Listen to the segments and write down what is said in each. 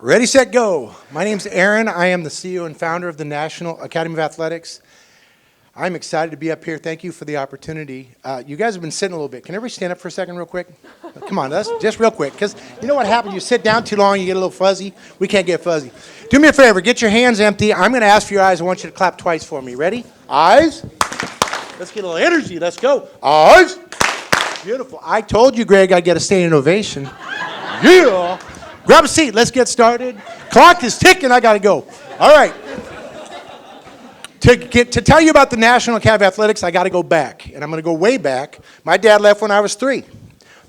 Ready, set, go. My name's Aaron. I am the CEO and founder of the National Academy of Athletics. I'm excited to be up here. Thank you for the opportunity. You guys have been sitting a little bit. Can everybody stand up for a second real quick? Come on, that's just real quick. Because you know what happens? You sit down too long, you get a little fuzzy. We can't get fuzzy. Do me a favor. Get your hands empty. I'm going to ask for your eyes. I want you to clap twice for me. Ready? Eyes. Let's get a little energy. Let's go. Eyes. Beautiful. I told you, Greg, I'd get a standing ovation. Yeah. Grab a seat. Let's get started. Clock is ticking. I got to go. All right. To tell you about the National Academy of Athletics, I got to go back. And I'm going to go way back. My dad left when I was 3.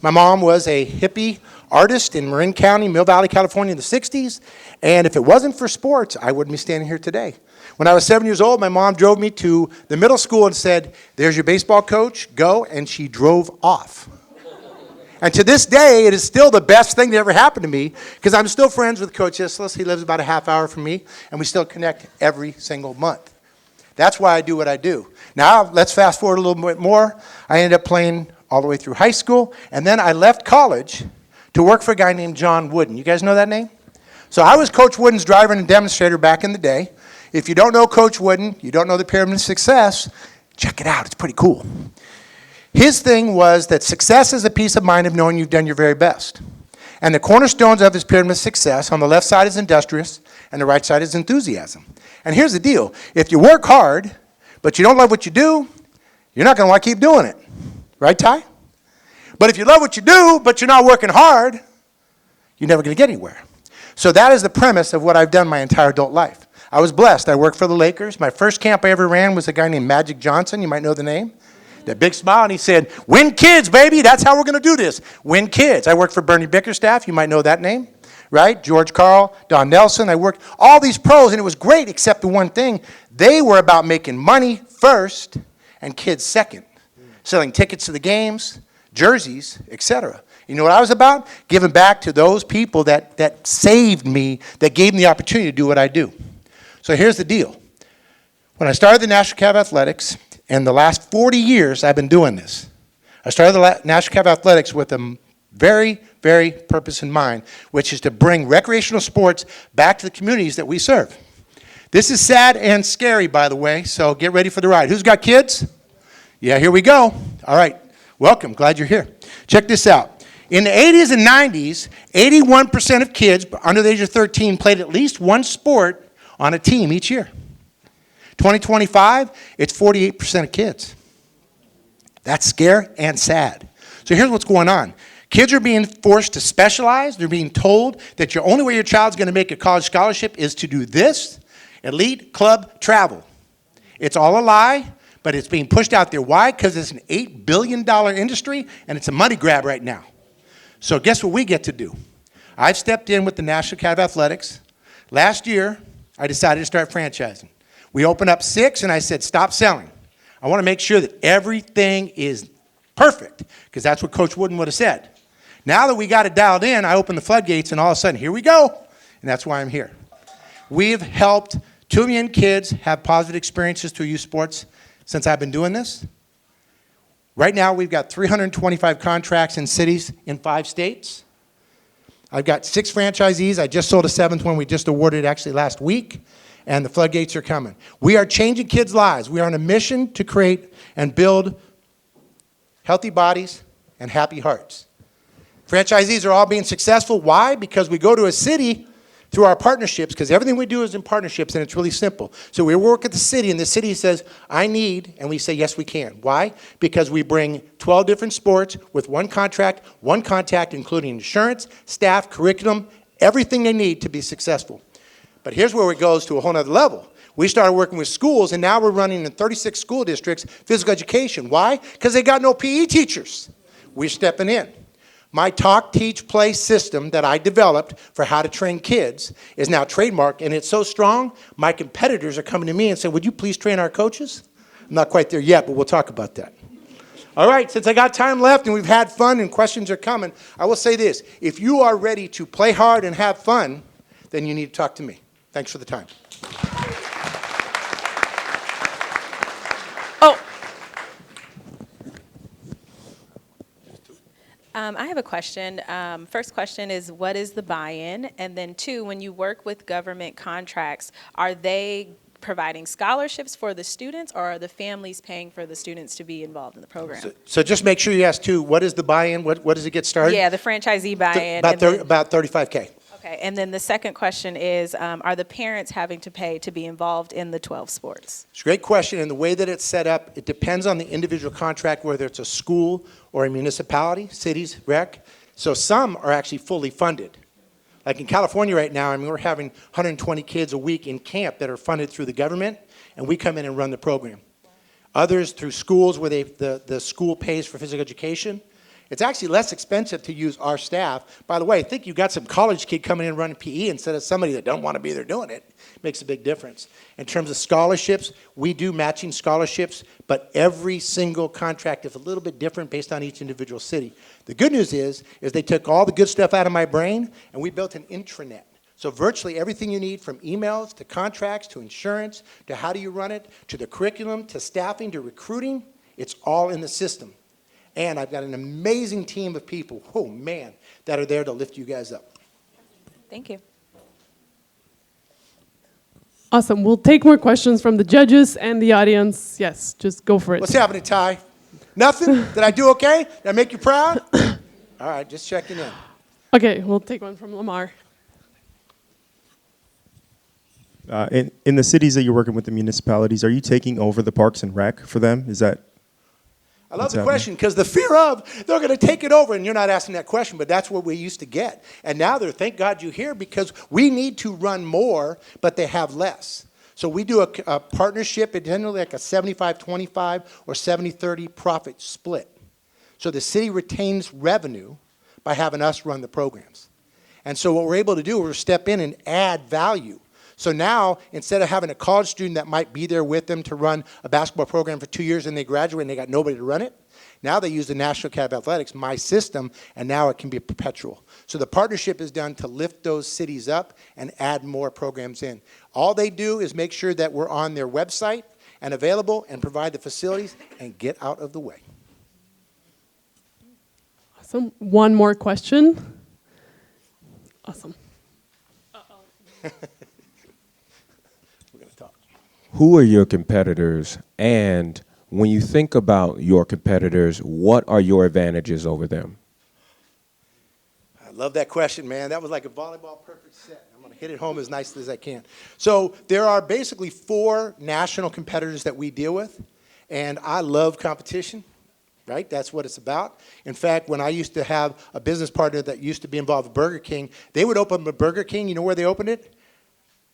My mom was a hippie artist in Marin County, Mill Valley, California in the 60s. And if it wasn't for sports, I wouldn't be standing here today. When I was 7 years old, my mom drove me to the middle school and said, "There's your baseball coach. Go." And she drove off. And to this day, it is still the best thing that ever happened to me because I'm still friends with Coach Islis. He lives about a half hour from me, and we still connect every single month. That's why I do what I do. Now, let's fast forward a little bit more. I ended up playing all the way through high school, and then I left college to work for a guy named John Wooden. You guys know that name? So I was Coach Wooden's driver and demonstrator back in the day. If you don't know Coach Wooden, you don't know the Pyramid of Success, check it out. It's pretty cool. His thing was that success is a peace of mind of knowing you've done your very best. And the cornerstones of his pyramid of success, on the left side is industrious, and the right side is enthusiasm. And here's the deal. If you work hard, but you don't love what you do, you're not going to want to keep doing it. Right, Ty? But if you love what you do, but you're not working hard, you're never going to get anywhere. So that is the premise of what I've done my entire adult life. I was blessed. I worked for the Lakers. My first camp I ever ran was a guy named Magic Johnson. You might know the name. That big smile, and he said, "Win kids, baby. That's how we're going to do this. Win kids." I worked for Bernie Bickerstaff. You might know that name, right? George Karl, Don Nelson. I worked all these pros, and it was great, except the one thing. They were about making money first and kids second, selling tickets to the games, jerseys, etc. You know what I was about? Giving back to those people that saved me, that gave me the opportunity to do what I do. So here's the deal. When I started the National Academy of Athletics, and the last 40 years, I've been doing this. I started the National Academy of Athletics with a very, very purpose in mind, which is to bring recreational sports back to the communities that we serve. This is sad and scary, by the way, so get ready for the ride. Who's got kids? Yeah, here we go. All right, welcome. Glad you're here. Check this out. In the 80s and 90s, 81% of kids under the age of 13 played at least one sport on a team each year. 2025, it's 48% of kids. That's scary and sad. So here's what's going on. Kids are being forced to specialize. They're being told that your only way your child's going to make a college scholarship is to do this, elite club travel. It's all a lie, but it's being pushed out there. Why? Because it's an $8 billion industry, and it's a money grab right now. So guess what we get to do? I've stepped in with the National Academy of Athletics. Last year, I decided to start franchising. We opened up 6, and I said, stop selling. I want to make sure that everything is perfect, because that's what Coach Wooden would have said. Now that we got it dialed in, I opened the floodgates, and all of a sudden, here we go, and that's why I'm here. We've helped 2 million kids have positive experiences through youth sports since I've been doing this. Right now, we've got 325 contracts in cities in 5 states. I've got 6 franchisees. I just sold a 7th one we just awarded actually last week. And the floodgates are coming. We are changing kids' lives. We are on a mission to create and build healthy bodies and happy hearts. Franchisees are all being successful. Why? Because we go to a city through our partnerships, because everything we do is in partnerships, and it's really simple. So we work at the city, and the city says, "I need," and we say, "Yes, we can." Why? Because we bring 12 different sports with one contract, one contact, including insurance, staff, curriculum, everything they need to be successful. But here's where it goes to a whole nother level. We started working with schools, and now we're running in 36 school districts physical education. Why? Because they got no PE teachers. We're stepping in. My talk, teach, play system that I developed for how to train kids is now trademarked, and it's so strong, my competitors are coming to me and saying, "Would you please train our coaches?" I'm not quite there yet, but we'll talk about that. All right, since I got time left and we've had fun and questions are coming, I will say this. If you are ready to play hard and have fun, then you need to talk to me. Thanks for the time. Oh. I have a question. First question is, what is the buy-in? And then two, when you work with government contracts, are they providing scholarships for the students, or are the families paying for the students to be involved in the program? So just make sure you ask too, what is the buy-in? What does it get started? Yeah, the franchisee buy-in. About 35K. Okay, and then the second question is, are the parents having to pay to be involved in the 12 sports? It's a great question, and the way that it's set up, it depends on the individual contract, whether it's a school or a municipality, cities, rec. So some are actually fully funded. Like in California right now, I mean, we're having 120 kids a week in camp that are funded through the government, and we come in and run the program. Others through schools where the school pays for physical education. It's actually less expensive to use our staff. By the way, I think you got some college kid coming in running PE instead of somebody that don't want to be there doing it. Makes a big difference. In terms of scholarships, we do matching scholarships, but every single contract is a little bit different based on each individual city. The good news is they took all the good stuff out of my brain, and we built an intranet. So virtually everything you need, from emails to contracts to insurance to how do you run it to the curriculum to staffing to recruiting, it's all in the system. And I've got an amazing team of people, oh man, that are there to lift you guys up. Thank you. Awesome. We'll take more questions from the judges and the audience. Yes, just go for it. What's happening, Ty? Nothing? Did I do okay? Did I make you proud? All right, just checking in. Okay, we'll take one from Lamar. In the cities that you're working with, the municipalities, are you taking over the parks and rec for them? Is that? I love the question, because the fear of they're going to take it over, and you're not asking that question, but that's what we used to get. And now they're, thank God you're here, because we need to run more, but they have less. So we do a partnership, it's generally like a 75-25 or 70-30 profit split. So the city retains revenue by having us run the programs. And so what we're able to do is step in and add value. So now, instead of having a college student that might be there with them to run a basketball program for 2 years and they graduate and they got nobody to run it, now they use the National Academy of Athletics, my system, and now it can be perpetual. So the partnership is done to lift those cities up and add more programs in. All they do is make sure that we're on their website and available and provide the facilities and get out of the way. Awesome. One more question. Awesome. Who are your competitors? And when you think about your competitors, what are your advantages over them? I love that question, man. That was like a volleyball perfect set. I'm going to hit it home as nicely as I can. So there are basically 4 national competitors that we deal with, and I love competition, right? That's what it's about. In fact, when I used to have a business partner that used to be involved with Burger King, they would open a Burger King. You know where they opened it?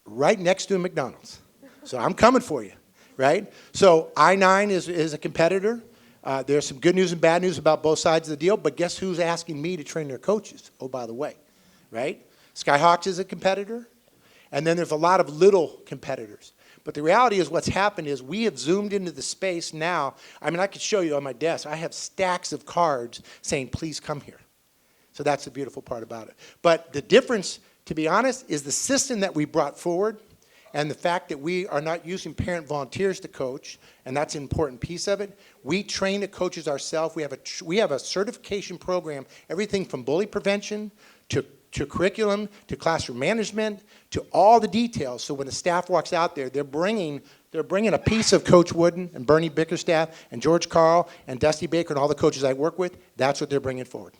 Right next to a McDonald's. So I'm coming for you, right? So I-9 is a competitor. There's some good news and bad news about both sides of the deal, but guess who's asking me to train their coaches? Oh, by the way, right? Skyhawks is a competitor, and then there's a lot of little competitors. But the reality is what's happened is we have zoomed into the space now. I mean, I could show you on my desk. I have stacks of cards saying, please come here. So that's the beautiful part about it. But the difference, to be honest, is the system that we brought forward and the fact that we are not using parent volunteers to coach, and that's an important piece of it. We train the coaches ourselves. We have a certification program, everything from bully prevention to curriculum to classroom management to all the details. So when the staff walks out there, they're bringing a piece of Coach Wooden and Bernie Bickerstaff and George Carl and Dusty Baker and all the coaches I work with. That's what they're bringing forward.